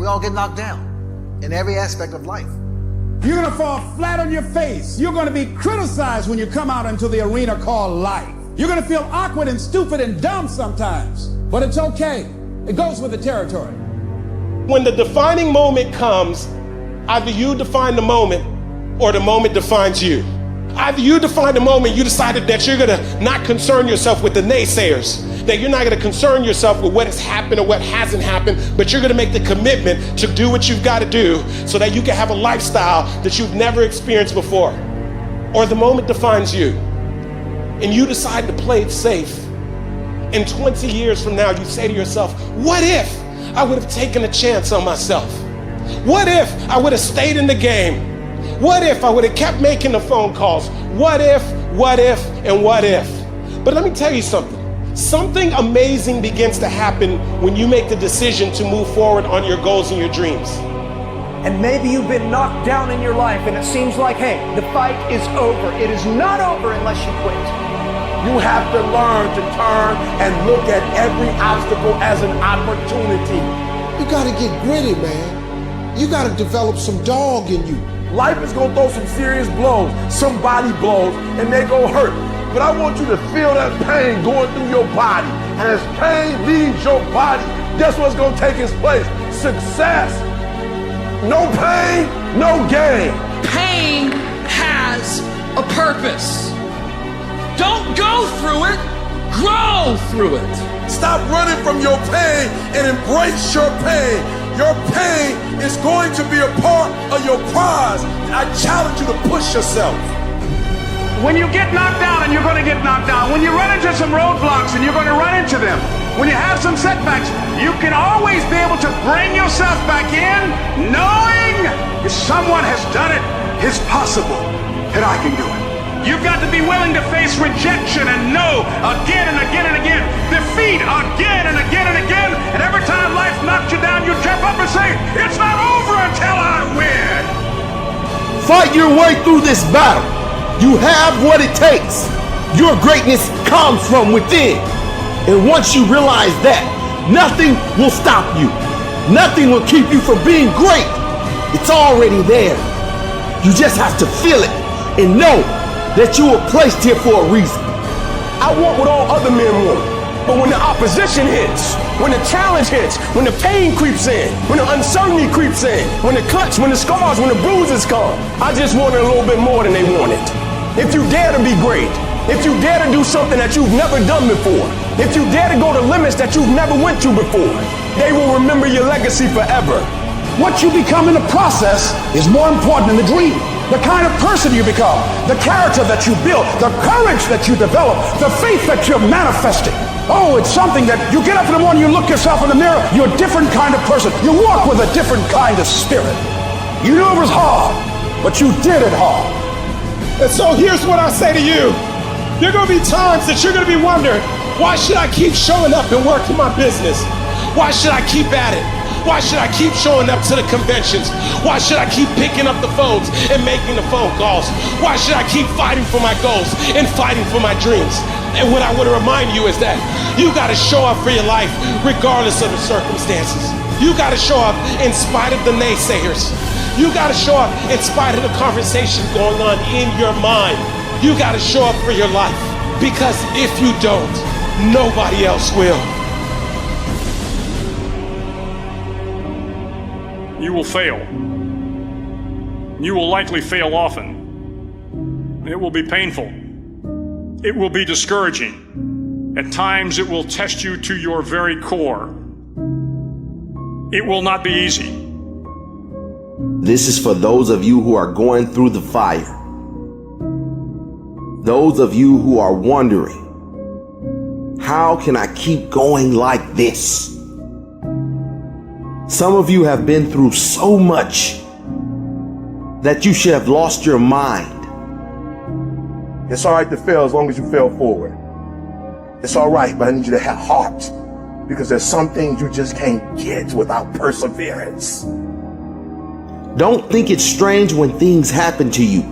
We all get knocked down in every aspect of life. You're going to fall flat on your face. You're going to be criticized when you come out into the arena called life. You're going to feel awkward and stupid and dumb sometimes, but it's okay. It goes with the territory. When the defining moment comes, either you define the moment or the moment defines you. Either you define the moment, you decided that you're gonna not concern yourself with the naysayers, that you're not gonna concern yourself with what has happened or what hasn't happened, but you're gonna make the commitment to do what you've gotta do so that you can have a lifestyle that you've never experienced before. Or the moment defines you, and you decide to play it safe. And 20 years from now, you say to yourself, what if I would have taken a chance on myself? What if I would have stayed in the game? What if I would have kept making the phone calls? What if, and what if? But let me tell you something. Something amazing begins to happen when you make the decision to move forward on your goals and your dreams. And maybe you've been knocked down in your life and it seems like, hey, the fight is over. It is not over unless you quit. You have to learn to turn and look at every obstacle as an opportunity. You gotta get gritty, man. You gotta develop some dog in you. Life is gonna throw some serious blows, some body blows, and they gonna hurt. But I want you to feel that pain going through your body. And as pain leaves your body, guess what's gonna take its place? Success. No pain, no gain. Pain has a purpose. Don't go through it, grow through it. Stop running from your pain and embrace your pain. Your pain is going to be a part of your prize. I challenge you to push yourself. When you get knocked down, and you're going to get knocked down, when you run into some roadblocks, and you're going to run into them, when you have some setbacks, you can always be able to bring yourself back in, knowing if someone has done it, it's possible that I can do it. You've got to be willing to face rejection and no again and again and again, defeat again and again and again, and every time life knocks you down, you jump up and say, it's not over until I win. Fight your way through this battle. You have what it takes. Your greatness comes from within. And once you realize that, nothing will stop you. Nothing will keep you from being great. It's already there. You just have to feel it and know that you were placed here for a reason. I want what all other men want. But when the opposition hits, when the challenge hits, when the pain creeps in, when the uncertainty creeps in, when the cuts, when the scars, when the bruises come, I just want it a little bit more than they wanted. If you dare to be great, if you dare to do something that you've never done before, if you dare to go to limits that you've never went to before, they will remember your legacy forever. What you become in the process is more important than the dream. The kind of person you become, the character that you build, the courage that you develop, the faith that you're manifesting. Oh, it's something that you get up in the morning, you look yourself in the mirror, you're a different kind of person. You walk with a different kind of spirit. You knew it was hard, but you did it hard. And so here's what I say to you. There are gonna be times that you're gonna be wondering, why should I keep showing up and working my business? Why should I keep at it? Why should I keep showing up to the conventions? Why should I keep picking up the phones and making the phone calls? Why should I keep fighting for my goals and fighting for my dreams? And what I want to remind you is that you got to show up for your life regardless of the circumstances. You got to show up in spite of the naysayers. You got to show up in spite of the conversation going on in your mind. You got to show up for your life, because if you don't, nobody else will. You will fail. You will likely fail often. It will be painful. It will be discouraging. At times it will test you to your very core. It will not be easy. This is for those of you who are going through the fire. Those of you who are wondering, how can I keep going like this? Some of you have been through so much that you should have lost your mind. It's all right to fail as long as you fail forward. It's all right, but I need you to have heart, because there's some things you just can't get without perseverance. Don't think it's strange when things happen to you,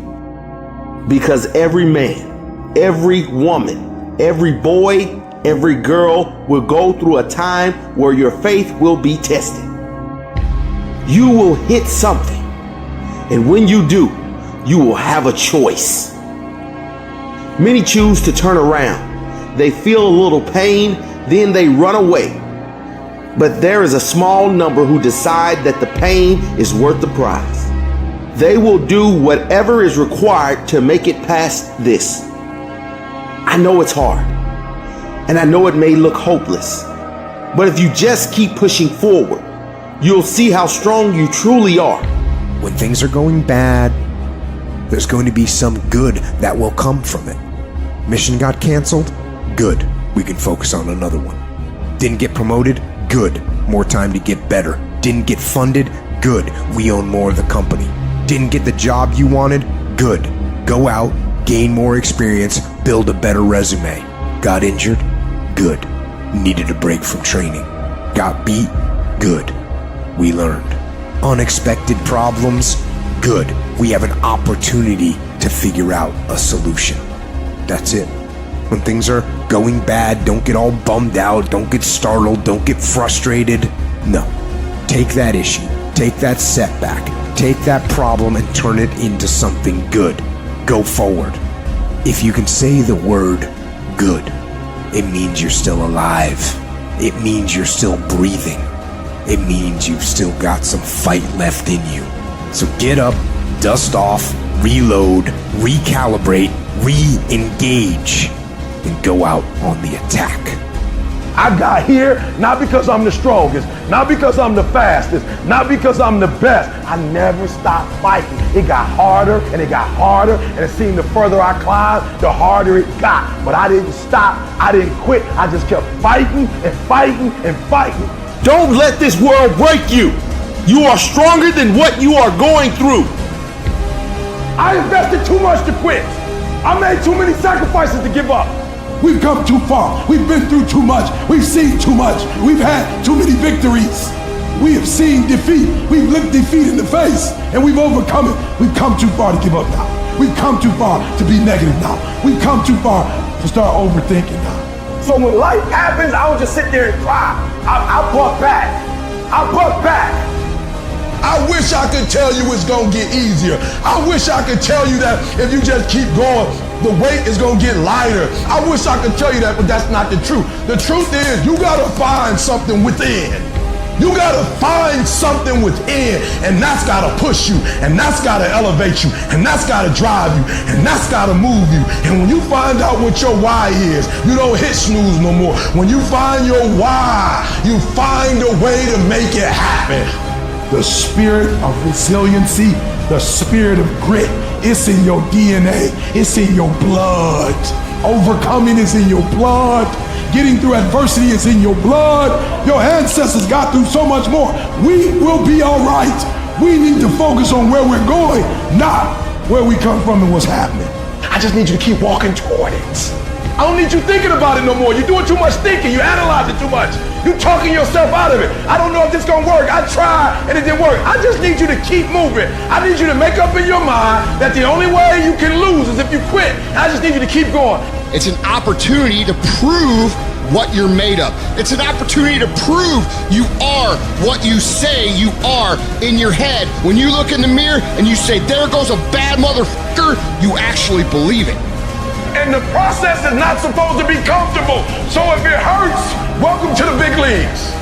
because every man, every woman, every boy, every girl will go through a time where your faith will be tested. you will hit something. And when you do, you will have a choice. Many choose to turn around. They feel a little pain, then they run away. But there is a small number who decide that the pain is worth the prize. They will do whatever is required to make it past this. I know it's hard, and I know it may look hopeless, but if you just keep pushing forward, you'll see how strong you truly are. When things are going bad, there's going to be some good that will come from it. Mission got canceled? Good. We can focus on another one. Didn't get promoted? Good. More time to get better. Didn't get funded? Good. We own more of the company. Didn't get the job you wanted? Good. Go out, gain more experience, build a better resume. Got injured? Good. Needed a break from training. Got beat? Good. We learned. Unexpected problems? Good. We have an opportunity to figure out a solution. That's it. When things are going bad, don't get all bummed out, don't get startled, don't get frustrated. No. Take that issue, take that setback, take that problem and turn it into something good. Go forward. If you can say the word good, it means you're still alive. It means you're still breathing. It means you've still got some fight left in you. So get up, dust off, reload, recalibrate, re-engage, and go out on the attack. I got here not because I'm the strongest, not because I'm the fastest, not because I'm the best. I never stopped fighting. It got harder and it got harder, and it seemed the further I climbed, the harder it got. But I didn't stop. I didn't quit. I just kept fighting and fighting and fighting. Don't let this world break you. You are stronger than what you are going through. I invested too much to quit. I made too many sacrifices to give up. We've come too far. We've been through too much. We've seen too much. We've had too many victories. We have seen defeat. We've looked defeat in the face and we've overcome it. We've come too far to give up now. We've come too far to be negative now. We've come too far to start overthinking now. So when life happens, I don't just sit there and cry. I buck back. I buck back. I wish I could tell you it's gonna get easier. I wish I could tell you that if you just keep going, the weight is gonna get lighter. I wish I could tell you that, but that's not the truth. The truth is you gotta find something within. You gotta find something within, and that's gotta push you, and that's gotta elevate you, and that's gotta drive you, and that's gotta move you. And when you find out what your why is, you don't hit snooze no more. When you find your why, you find a way to make it happen. The spirit of resiliency, the spirit of grit, it's in your DNA, it's in your blood. Overcoming is in your blood. Getting through adversity is in your blood. Your ancestors got through so much more. We will be all right. We need to focus on where we're going, not where we come from and what's happening. I just need you to keep walking toward it. I don't need you thinking about it no more. You're doing too much thinking. You analyze it too much. You talking yourself out of it. I don't know if this gonna work. I tried and it didn't work. I just need you to keep moving. I need you to make up in your mind that the only way you can lose is if you quit. I just need you to keep going. It's an opportunity to prove what you're made of. It's an opportunity to prove you are what you say you are in your head. When you look in the mirror and you say, there goes a bad motherfucker, you actually believe it. And the process is not supposed to be comfortable. So if it hurts, welcome to the big leagues.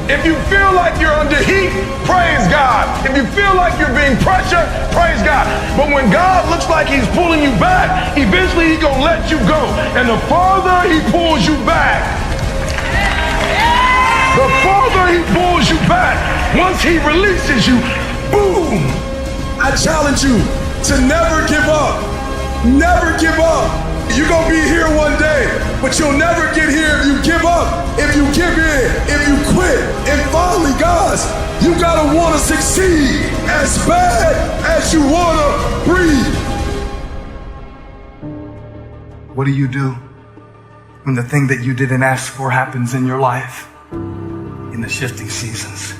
If you feel like you're under heat, praise God. If you feel like you're being pressured, praise God. But when God looks like he's pulling you back, eventually he's gonna let you go. And the farther he pulls you back, the farther he pulls you back, once he releases you, boom. I challenge you to never give up. Never give up. You're gonna be here one day, but you'll never get here if you give up, if you give in, if you quit. And finally, guys, you gotta wanna succeed as bad as you wanna breathe. What do you do when the thing that you didn't ask for happens in your life in the shifting seasons?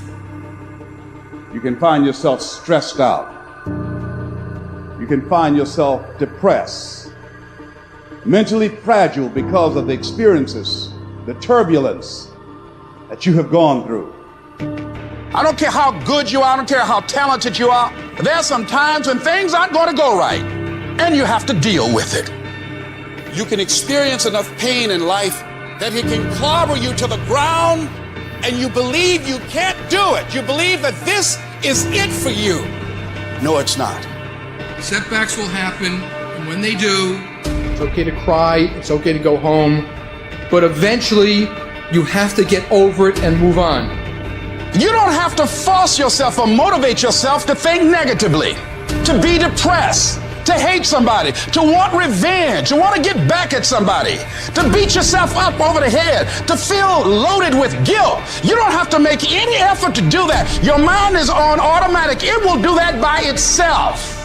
You can find yourself stressed out. You can find yourself depressed, mentally fragile because of the experiences, the turbulence that you have gone through. I don't care how good you are. I don't care how talented you are. There's some times when things aren't going to go right, and you have to deal with it. You can experience enough pain in life that it can clobber you to the ground, and you believe you can't do it. You believe that this is it for you. No, it's not. Setbacks will happen, and when they do, it's okay to cry, it's okay to go home, but eventually you have to get over it and move on. You don't have to force yourself or motivate yourself to think negatively, to be depressed, to hate somebody, to want revenge, to want to get back at somebody, to beat yourself up over the head, to feel loaded with guilt. You don't have to make any effort to do that. Your mind is on automatic. It will do that by itself.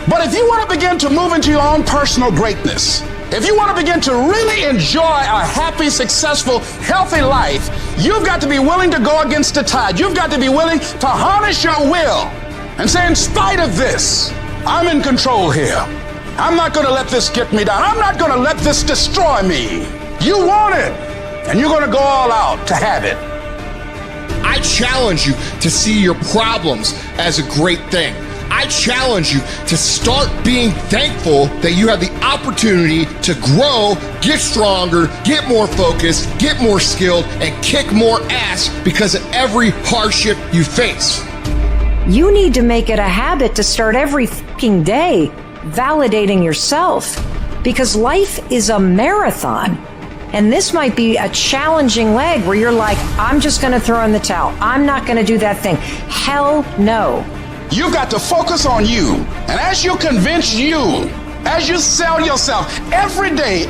But if you want to begin to move into your own personal greatness, if you want to begin to really enjoy a happy, successful, healthy life, you've got to be willing to go against the tide. You've got to be willing to harness your will and say, in spite of this, I'm in control here. I'm not going to let this get me down. I'm not going to let this destroy me. You want it, and you're going to go all out to have it. I challenge you to see your problems as a great thing. I challenge you to start being thankful that you have the opportunity to grow, get stronger, get more focused, get more skilled, and kick more ass because of every hardship you face. You need to make it a habit to start every fucking day validating yourself, because life is a marathon. And this might be a challenging leg where you're like, I'm just going to throw in the towel. I'm not going to do that thing. Hell no. You've got to focus on you. And as you convince you, as you sell yourself every day,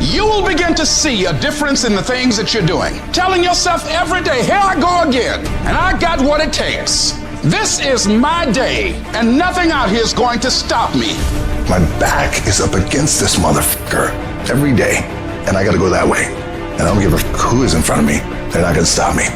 you will begin to see a difference in the things that you're doing. Telling yourself every day, here I go again, and I got what it takes. This is my day, and nothing out here is going to stop me. My back is up against this motherfucker every day, and I gotta go that way. And I don't give a who is in front of me. They're not gonna stop me.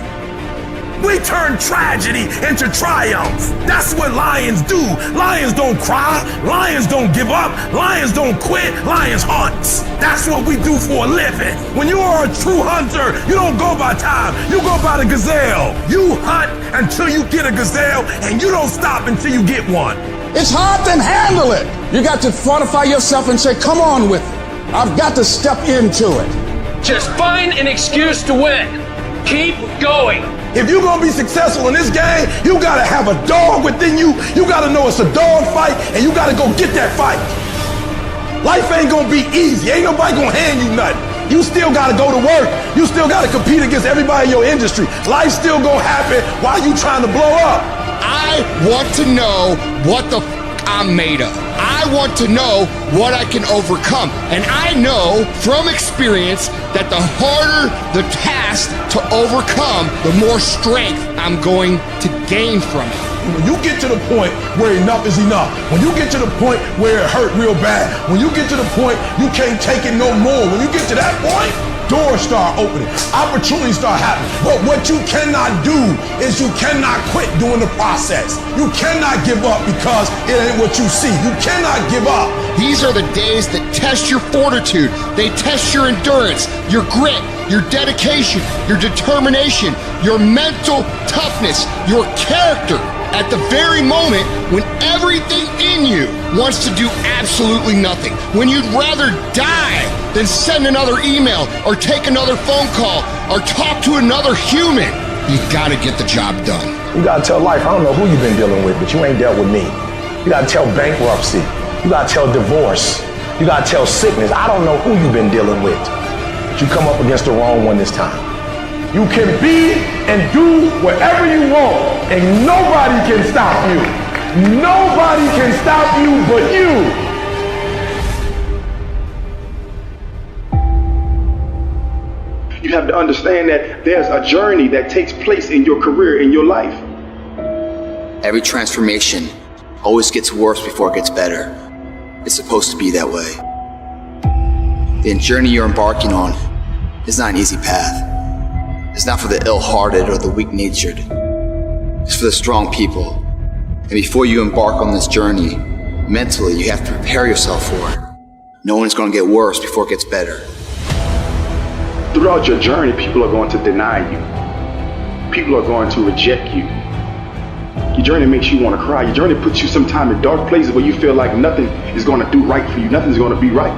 We turn tragedy into triumph. That's what lions do. Lions don't cry. Lions don't give up. Lions don't quit. Lions hunt. That's what we do for a living. When you are a true hunter, you don't go by time. You go by the gazelle. You hunt until you get a gazelle, and you don't stop until you get one. It's hard to handle it. You got to fortify yourself and say, come on with it. I've got to step into it. Just find an excuse to win. Keep going. If you're gonna be successful in this game, you gotta have a dog within you. You gotta know it's a dog fight, and you gotta go get that fight. Life ain't gonna be easy. Ain't nobody gonna hand you nothing. You still gotta go to work. You still gotta compete against everybody in your industry. Life's still gonna happen while you trying to blow up. I want to know what the I'm made of. I want to know what I can overcome. And I know from experience that the harder the task to overcome, the more strength I'm going to gain from it. When you get to the point where enough is enough, when you get to the point where it hurt real bad, when you get to the point you can't take it no more, when you get to that point, doors start opening, opportunities start happening. But what you cannot do is you cannot quit doing the process. You cannot give up because it ain't what you see. You cannot give up. These are the days that test your fortitude. They test your endurance, your grit, your dedication, your determination, your mental toughness, your character. At the very moment when everything in you wants to do absolutely nothing, when you'd rather die than send another email or take another phone call or talk to another human, you gotta get the job done. You gotta tell life, I don't know who you've been dealing with, but you ain't dealt with me. You gotta tell bankruptcy. You gotta tell divorce. You gotta tell sickness. I don't know who you've been dealing with, but you come up against the wrong one this time. You can be and do whatever you want, and nobody can stop you. Nobody can stop you but you. You have to understand that there's a journey that takes place in your career, in your life. Every transformation always gets worse before it gets better. It's supposed to be that way. The journey you're embarking on is not an easy path. It's not for the ill-hearted or the weak-natured. It's for the strong people. And before you embark on this journey, mentally, you have to prepare yourself for it. Knowing it's going to get worse before it gets better. Throughout your journey, people are going to deny you. People are going to reject you. Your journey makes you want to cry. Your journey puts you sometimes in dark places where you feel like nothing is going to do right for you. Nothing's going to be right.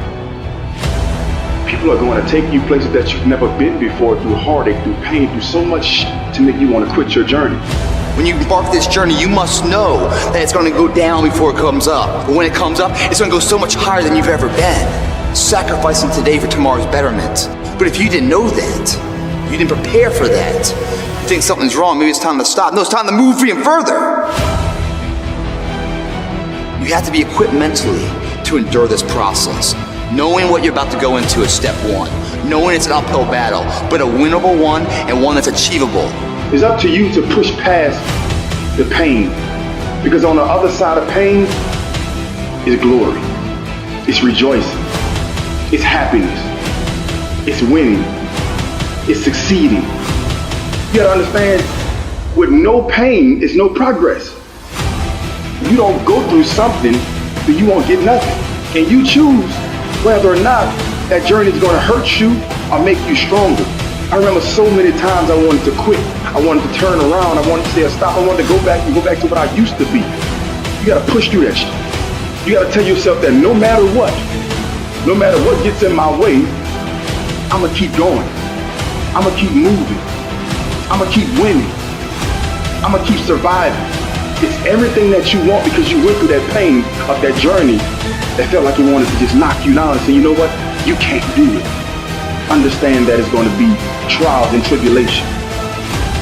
People are going to take you places that you've never been before, through heartache, through pain, through so much shit to make you want to quit your journey. When you embark this journey, you must know that it's going to go down before it comes up. But when it comes up, it's going to go so much higher than you've ever been. Sacrificing today for tomorrow's betterment. But if you didn't know that, you didn't prepare for that, you think something's wrong, maybe it's time to stop. No, it's time to move even further. You have to be equipped mentally to endure this process. Knowing what you're about to go into is step one. Knowing it's an uphill battle, but a winnable one and one that's achievable. It's up to you to push past the pain. Because on the other side of pain is glory. It's rejoicing. It's happiness. It's winning. It's succeeding. You gotta understand, with no pain is no progress. You don't go through something, then you won't get nothing. And you choose whether or not that journey is gonna hurt you or make you stronger. I remember so many times I wanted to quit. I wanted to turn around. I wanted to say stop. I wanted to go back to what I used to be. You gotta push through that shit. You gotta tell yourself that no matter what gets in my way, I'ma keep going. I'ma keep moving. I'ma keep winning. I'ma keep surviving. It's everything that you want because you went through that pain of that journey that felt like it wanted to just knock you down and say, you know what? You can't do it. Understand that it's going to be trials and tribulation.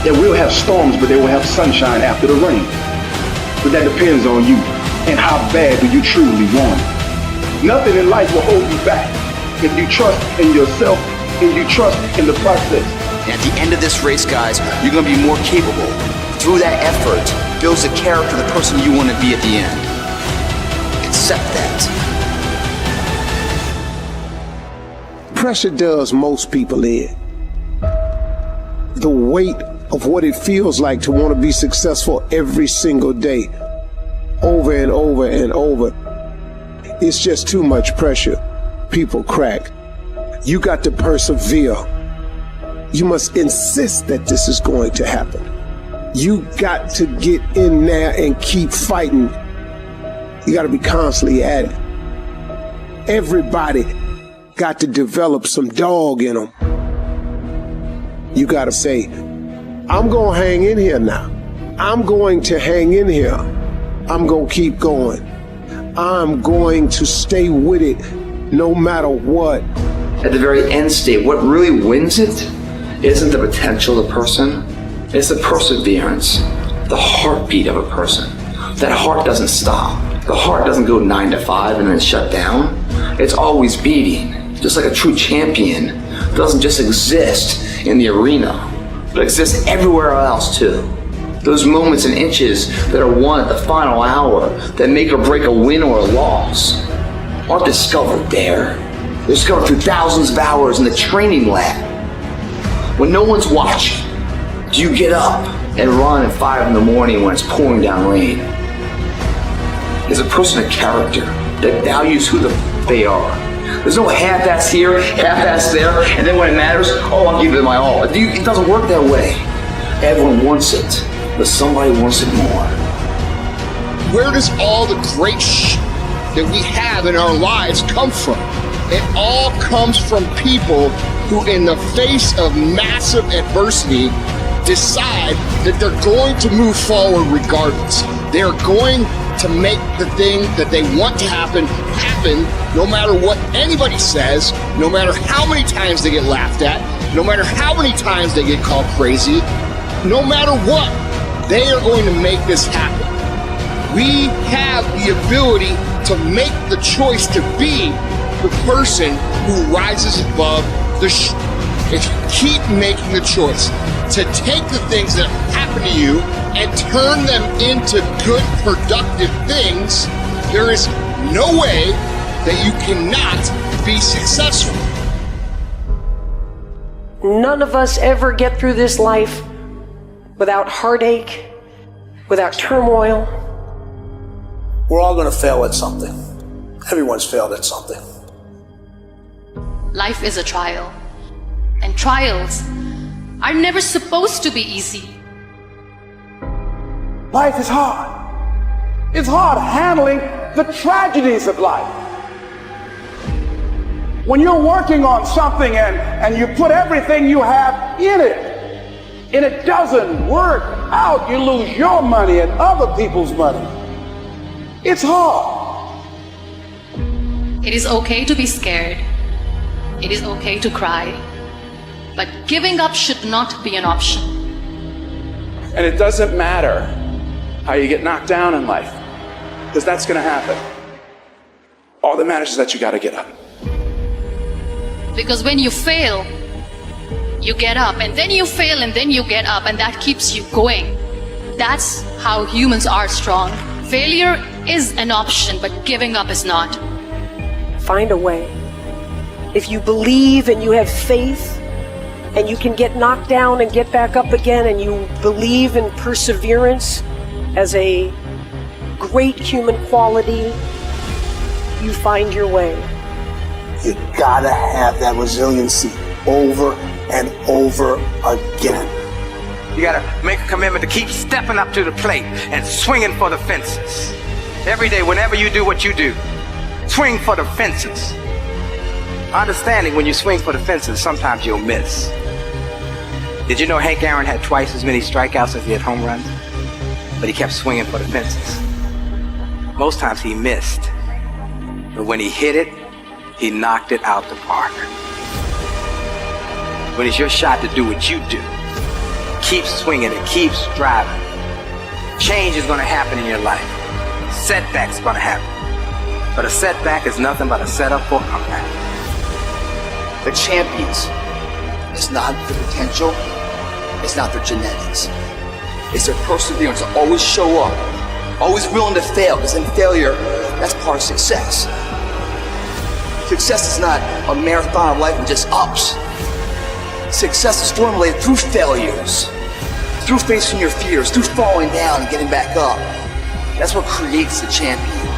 It will have storms, but they will have sunshine after the rain. But that depends on you and how bad do you truly want it. Nothing in life will hold you back if you trust in yourself and you trust in the process. And at the end of this race, guys, you're going to be more capable. Through that effort, builds the character of the person you want to be at the end. Accept that. Pressure does most people in. The weight of what it feels like to want to be successful every single day, over and over and over. It's just too much pressure. People crack. You got to persevere. You must insist that this is going to happen. You got to get in there and keep fighting. You got to be constantly at it. Everybody got to develop some dog in them. You got to say, I'm going to hang in here now. I'm going to hang in here. I'm going to keep going. I'm going to stay with it no matter what. At the very end state, what really wins it isn't the potential of the person. It's the perseverance, the heartbeat of a person. That heart doesn't stop. The heart doesn't go 9 to 5 and then shut down. It's always beating. Just like a true champion doesn't just exist in the arena, but exists everywhere else too. Those moments and inches that are won at the final hour that make or break a win or a loss aren't discovered there. They're discovered through thousands of hours in the training lab. When no one's watching, do you get up and run at 5 in the morning when it's pouring down rain? Is a person a character that values who they are? There's no half-ass here, half-ass there, and then when it matters, I'll give it my all. It doesn't work that way. Everyone wants it, but somebody wants it more. Where does all the great that we have in our lives come from? It all comes from people who, in the face of massive adversity, decide that they're going to move forward regardless. They're going to make the thing that they want to happen no matter what anybody says, no matter how many times they get laughed at, no matter how many times they get called crazy, no matter what, they are going to make this happen. We have the ability to make the choice to be the person who rises above the if you keep making the choice to take the things that happen to you and turn them into good, productive things, there is no way that you cannot be successful. None of us ever get through this life without heartache, without turmoil. We're all going to fail at something. Everyone's failed at something. Life is a trial, and trials are never supposed to be easy. Life is hard. It's hard handling the tragedies of life. When you're working on something and you put everything you have in it, and it doesn't work out, you lose your money and other people's money. It's hard. It is okay to be scared. It is okay to cry. But giving up should not be an option. And it doesn't matter how you get knocked down in life, because that's going to happen. All that matters is that you got to get up. Because when you fail, you get up, and then you fail, and then you get up, and that keeps you going. That's how humans are strong. Failure is an option, but giving up is not. Find a way. If you believe and you have faith, and you can get knocked down and get back up again, and you believe in perseverance as a great human quality, you find your way. You gotta have that resiliency over and over again. You gotta make a commitment to keep stepping up to the plate and swinging for the fences. Every day, whenever you do what you do, swing for the fences. Understanding when you swing for the fences, sometimes you'll miss. Did you know Hank Aaron had twice as many strikeouts as he had home runs? But he kept swinging for the fences. Most times he missed. But when he hit it, he knocked it out the park. When it's your shot to do what you do, keep swinging and keep striving. Change is going to happen in your life. Setbacks are going to happen. But a setback is nothing but a setup for a comeback. The champions, it's not their potential, it's not their genetics. It's their perseverance to always show up, always willing to fail, because in failure, that's part of success. Success is not a marathon of life with just ups. Success is formulated through failures, through facing your fears, through falling down and getting back up. That's what creates the champion.